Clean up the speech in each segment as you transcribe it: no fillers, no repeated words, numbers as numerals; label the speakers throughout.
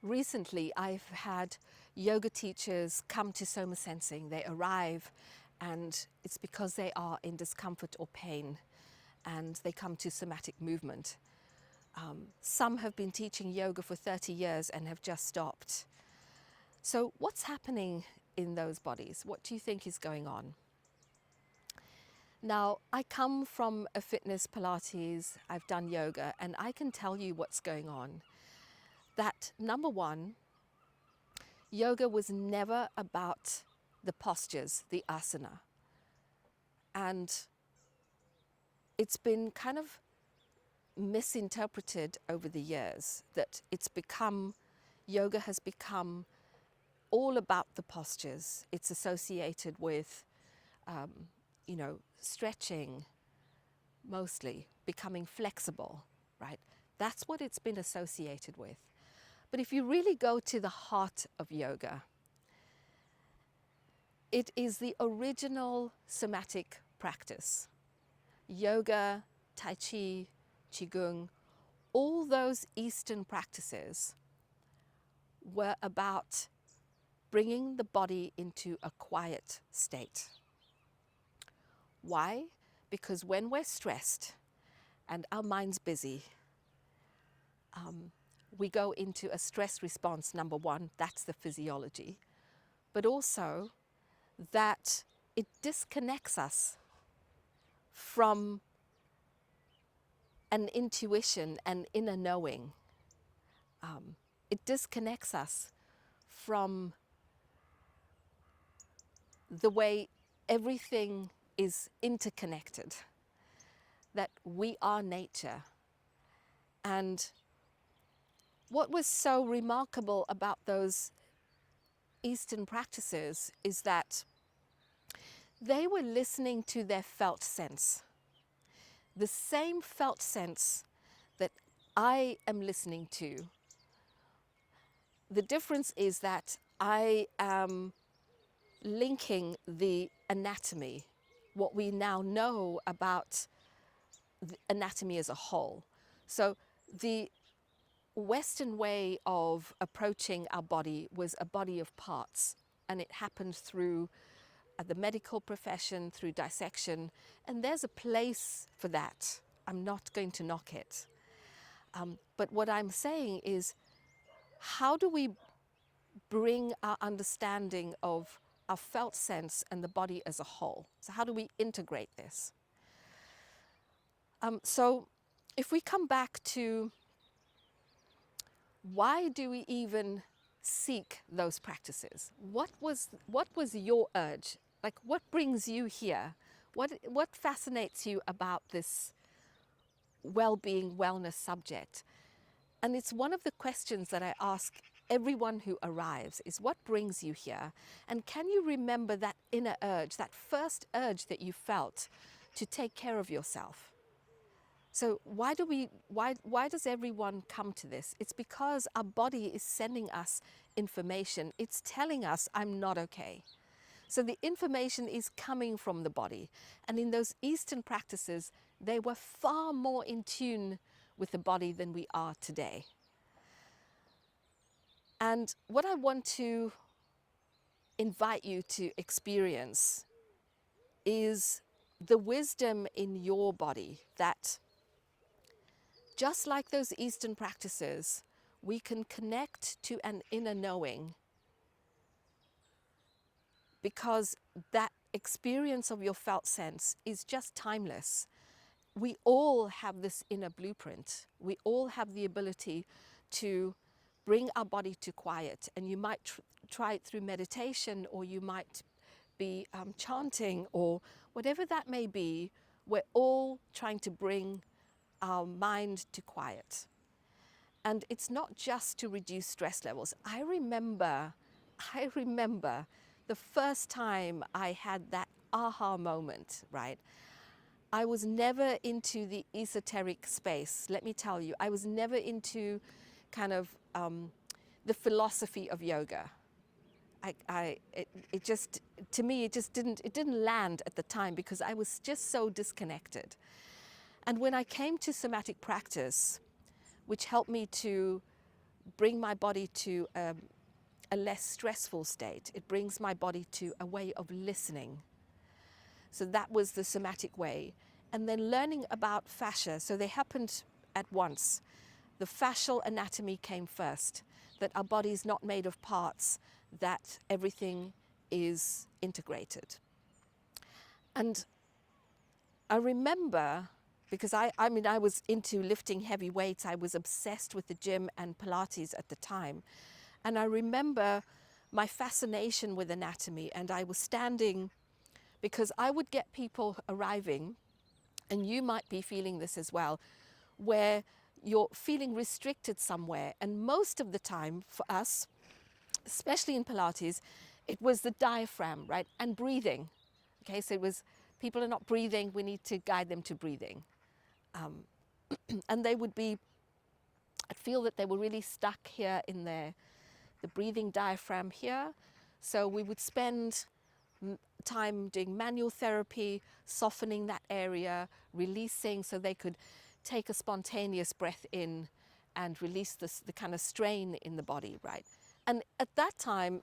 Speaker 1: Recently, I've had yoga teachers come to SomaSensing. They arrive and it's because they are in discomfort or pain, and they come to somatic movement. Some have been teaching yoga for 30 years and have just stopped. So what's happening in those bodies? What do you think is going on? Now, I come from a fitness Pilates, I've done yoga, and I can tell you what's going on. That number one, yoga was never about the postures, the asana. And it's been kind of misinterpreted over the years that yoga has become all about the postures. It's associated with, stretching, mostly, becoming flexible, right? That's what it's been associated with. But if you really go to the heart of yoga, it is the original somatic practice. Yoga, Tai Chi, Qigong, all those Eastern practices were about bringing the body into a quiet state. Why? Because when we're stressed and our mind's busy, we go into a stress response, number one, that's the physiology, but also that it disconnects us from an intuition, an inner knowing. It disconnects us from the way everything is interconnected, that we are nature. And what was so remarkable about those Eastern practices is that they were listening to their felt sense. The same felt sense that I am listening to. The difference is that I am linking the anatomy, what we now know about the anatomy as a whole. So the Western way of approaching our body was a body of parts, and it happened through the medical profession, through dissection, and there's a place for that. I'm not going to knock it. But what I'm saying is, how do we bring our understanding of our felt sense and the body as a whole? So how do we integrate this? So if we come back to why do we even seek those practices? What was your urge? Like, what brings you here? What fascinates you about this well-being, wellness subject? And it's one of the questions that I ask everyone who arrives is, what brings you here? And can you remember that inner urge, that first urge that you felt to take care of yourself? So why does everyone come to this? It's because our body is sending us information. It's telling us, I'm not okay. So the information is coming from the body. And in those Eastern practices, they were far more in tune with the body than we are today. And what I want to invite you to experience is the wisdom in your body, that just like those Eastern practices, we can connect to an inner knowing, because that experience of your felt sense is just timeless. We all have this inner blueprint. We all have the ability to bring our body to quiet. And you might try it through meditation, or you might be chanting, or whatever that may be. We're all trying to bring our mind to quiet. And it's not just to reduce stress levels. I remember the first time I had that aha moment, right? I was never into the esoteric space. Let me tell you, I was never into kind of the philosophy of yoga. It just, to me, it didn't land at the time, because I was just so disconnected. And when I came to somatic practice, which helped me to bring my body to a less stressful state. It brings my body to a way of listening. So that was the somatic way. And then learning about fascia. So they happened at once. The fascial anatomy came first, that our body is not made of parts, that everything is integrated. And I remember, because I was into lifting heavy weights, I was obsessed with the gym and Pilates at the time. And I remember my fascination with anatomy, and I was standing, because I would get people arriving, and you might be feeling this as well, where you're feeling restricted somewhere. And most of the time for us, especially in Pilates, it was the diaphragm, right? And breathing. Okay, so it was, people are not breathing, we need to guide them to breathing. And they would be, I'd feel that they were really stuck here in the breathing diaphragm here. So we would spend time doing manual therapy, softening that area, releasing, so they could take a spontaneous breath in and release the kind of strain in the body, right? And at that time,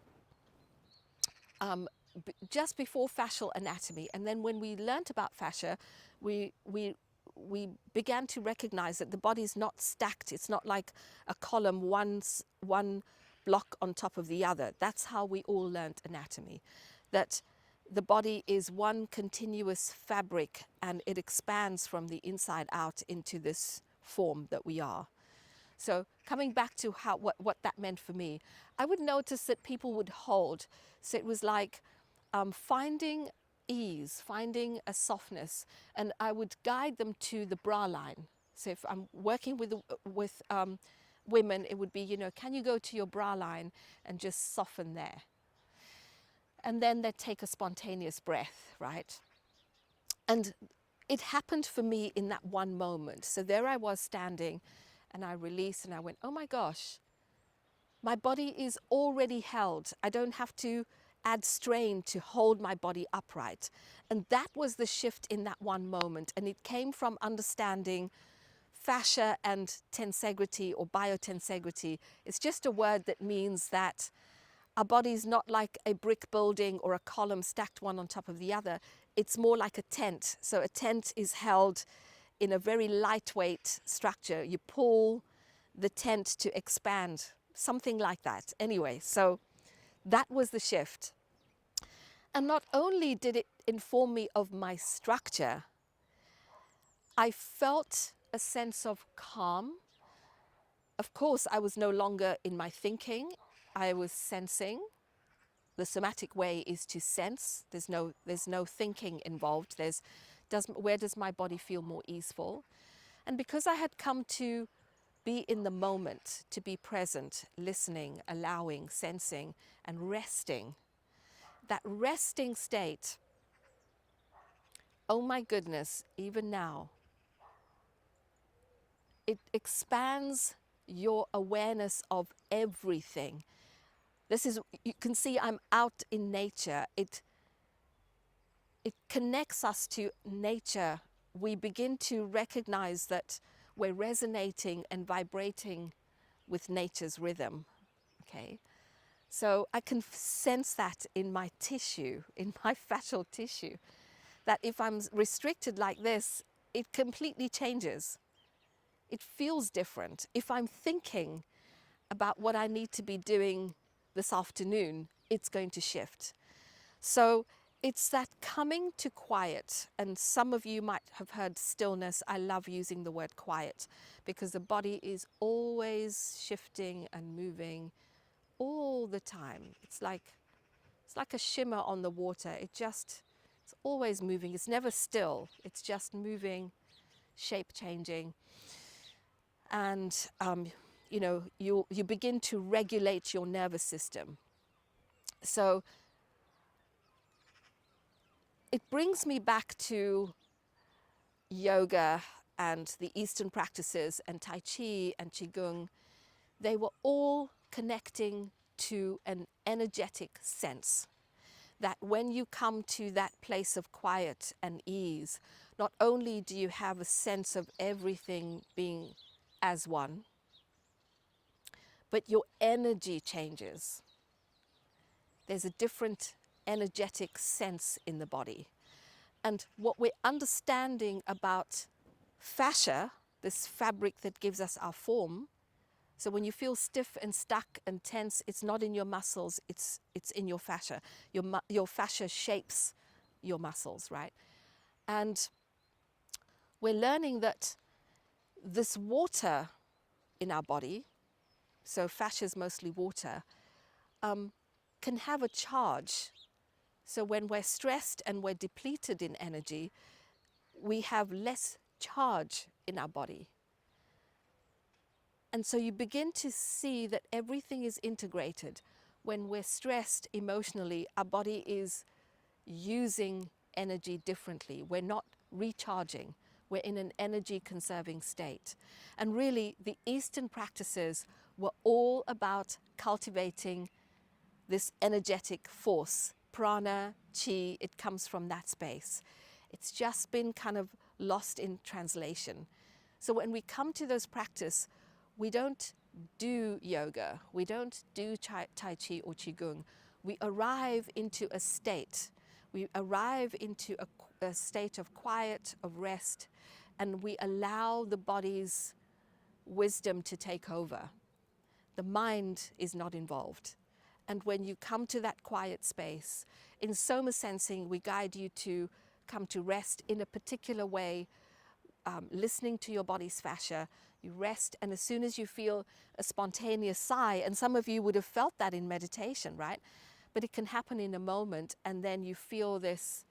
Speaker 1: just before fascial anatomy, and then when we learnt about fascia, we began to recognize that the body is not stacked. It's not like a column, one block on top of the other. That's how we all learnt anatomy, that the body is one continuous fabric, and it expands from the inside out into this form that we are. So coming back to what that meant for me, I would notice that people would hold. So it was like finding ease, finding a softness, and I would guide them to the bra line. So if I'm working with women, it would be, you know, can you go to your bra line and just soften there? And then they'd take a spontaneous breath, right? And it happened for me in that one moment. So there I was standing, and I released, and I went, oh my gosh, my body is already held. I don't have to add strain to hold my body upright. And that was the shift in that one moment. And it came from understanding fascia and tensegrity, or biotensegrity. It's just a word that means that our body is not like a brick building or a column stacked one on top of the other. It's more like a tent. So a tent is held in a very lightweight structure. You pull the tent to expand, something like that. Anyway, so that was the shift. And not only did it inform me of my structure, I felt a sense of calm. Of course, I was no longer in my thinking. I was sensing. The somatic way is to sense. There's no thinking involved. Where does my body feel more easeful? And because I had come to be in the moment, to be present, listening, allowing, sensing, and resting, that resting state, oh my goodness, even now, it expands your awareness of everything. This is, you can see I'm out in nature. It connects us to nature. We begin to recognize that we're resonating and vibrating with nature's rhythm, okay? So I can sense that in my tissue, in my fascial tissue, that if I'm restricted like this, it completely changes. It feels different. If I'm thinking about what I need to be doing this afternoon, it's going to shift. So it's that coming to quiet, and some of you might have heard stillness. I love using the word quiet because the body is always shifting and moving all the time. It's like a shimmer on the water. It's always moving. It's never still. It's just moving, shape changing. And you know, you begin to regulate your nervous system. So it brings me back to yoga and the Eastern practices and Tai Chi and Qigong. They were all connecting to an energetic sense, that when you come to that place of quiet and ease, not only do you have a sense of everything being as one, but your energy changes. There's a different energetic sense in the body. And what we're understanding about fascia, this fabric that gives us our form, so when you feel stiff and stuck and tense, it's not in your muscles, it's in your fascia. Your fascia shapes your muscles, right? And we're learning that this water in our body, so fascia is mostly water, can have a charge. So when we're stressed and we're depleted in energy, we have less charge in our body. And so you begin to see that everything is integrated. When we're stressed emotionally, our body is using energy differently. We're not recharging. We're in an energy conserving state. And really, the Eastern practices were all about cultivating this energetic force. Prana, chi, it comes from that space. It's just been kind of lost in translation. So when we come to those practices, we don't do yoga, we don't do tai chi or qigong. We arrive into a state. We arrive into a state of quiet, of rest, and we allow the body's wisdom to take over. The mind is not involved. And when you come to that quiet space, in SomaSensing, we guide you to come to rest in a particular way, listening to your body's fascia. You rest, and as soon as you feel a spontaneous sigh, and some of you would have felt that in meditation, right? But it can happen in a moment, and then you feel this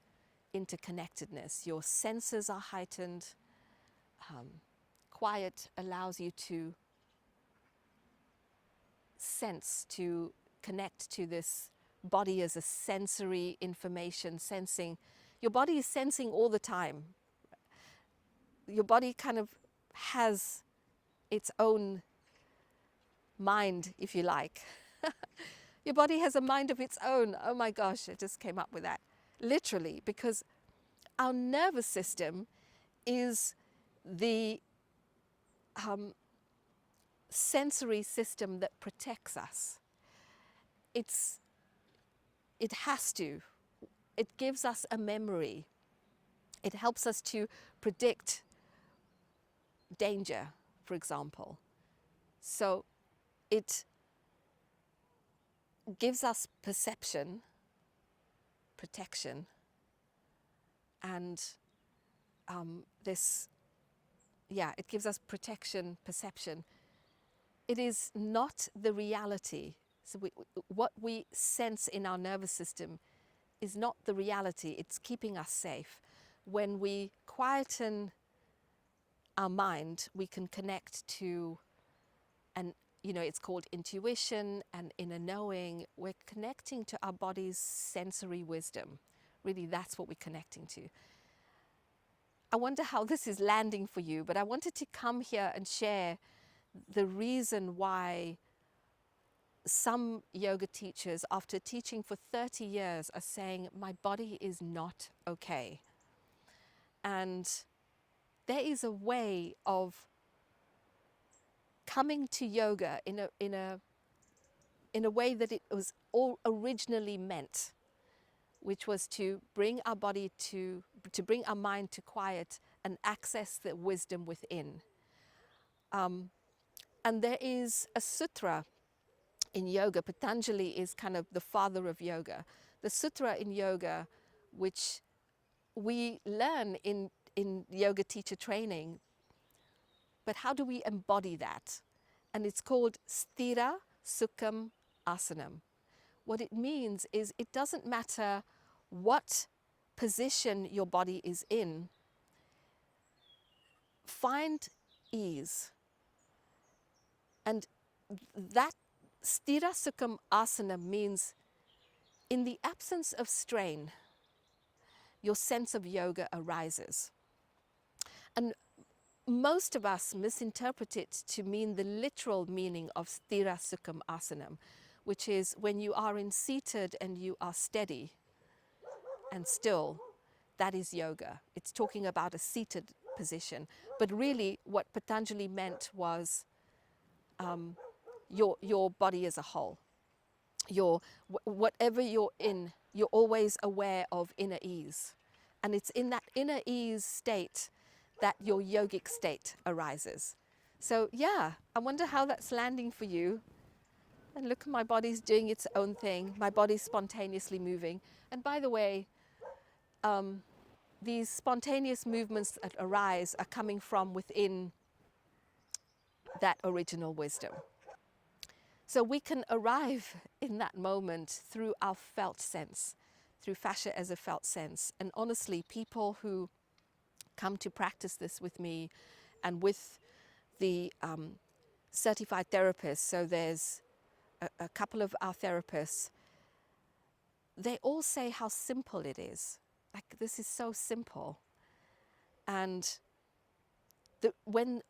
Speaker 1: interconnectedness. Your senses are heightened. Quiet allows you to sense, to connect to this body as a sensory information sensing. Your body is sensing all the time. Your body kind of has its own mind, if you like. Your body has a mind of its own. Oh my gosh, I just came up with that. Literally, because our nervous system is the sensory system that protects us. It has to. It gives us a memory. It helps us to predict danger, for example. So it gives us perception, protection, and it gives us protection, perception. It is not the reality. So what we sense in our nervous system is not the reality. It's keeping us safe. When we quieten our mind, we can connect to, and it's called intuition and inner knowing. We're connecting to our body's sensory wisdom. Really, that's what we're connecting to. I wonder how this is landing for you, but I wanted to come here and share the reason why some yoga teachers, after teaching for 30 years, are saying, my body is not okay. And there is a way of coming to yoga in a way that it was all originally meant, which was to bring our body to bring our mind to quiet and access the wisdom within. And there is a sutra in yoga. Patanjali is kind of the father of yoga. The sutra in yoga, which we learn in yoga teacher training, but how do we embody that? And it's called Sthira Sukham Asanam. What it means is it doesn't matter what position your body is in, find ease. And that Sthira Sukham Asana means in the absence of strain, your sense of yoga arises. And most of us misinterpret it to mean the literal meaning of Sthira Sukham Asanam, which is when you are in seated and you are steady and still, that is yoga. It's talking about a seated position. But really what Patanjali meant was your body as a whole. Whatever you're in, you're always aware of inner ease. And it's in that inner ease state that your yogic state arises. So yeah, I wonder how that's landing for you. And look, my body's doing its own thing. My body's spontaneously moving. And by the way, these spontaneous movements that arise are coming from within that original wisdom. So we can arrive in that moment through our felt sense, through fascia as a felt sense. And honestly, people who come to practice this with me and with the certified therapists, so there's a couple of our therapists, they all say how simple it is. Like, this is so simple. And when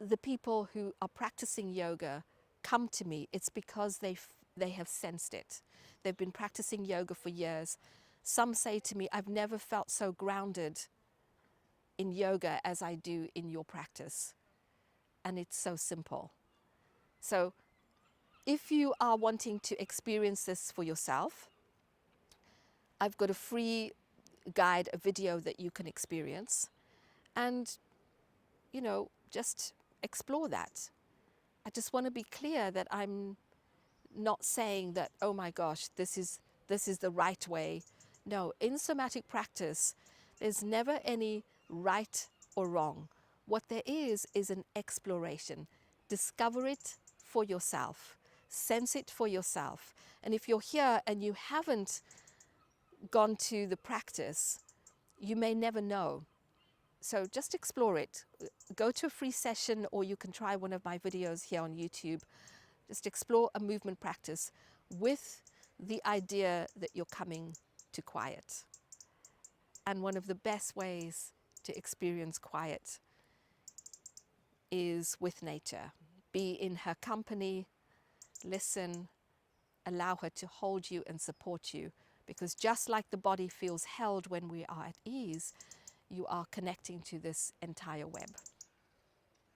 Speaker 1: the people who are practicing yoga come to me, it's because they have sensed it. They've been practicing yoga for years. Some say to me, I've never felt so grounded in yoga as I do in your practice. And it's so simple. So if you are wanting to experience this for yourself, I've got a free guide, a video that you can experience. And, you know, just explore that. I just want to be clear that I'm not saying that, oh my gosh, this is the right way. No, in somatic practice, there's never any right or wrong. What there is an exploration. Discover it for yourself. Sense it for yourself. And if you're here and you haven't gone to the practice, you may never know. So just explore it. Go to a free session, or you can try one of my videos here on YouTube. Just explore a movement practice with the idea that you're coming to quiet. And one of the best ways to experience quiet is with nature. Be in her company, listen, allow her to hold you and support you. Because just like the body feels held when we are at ease, you are connecting to this entire web.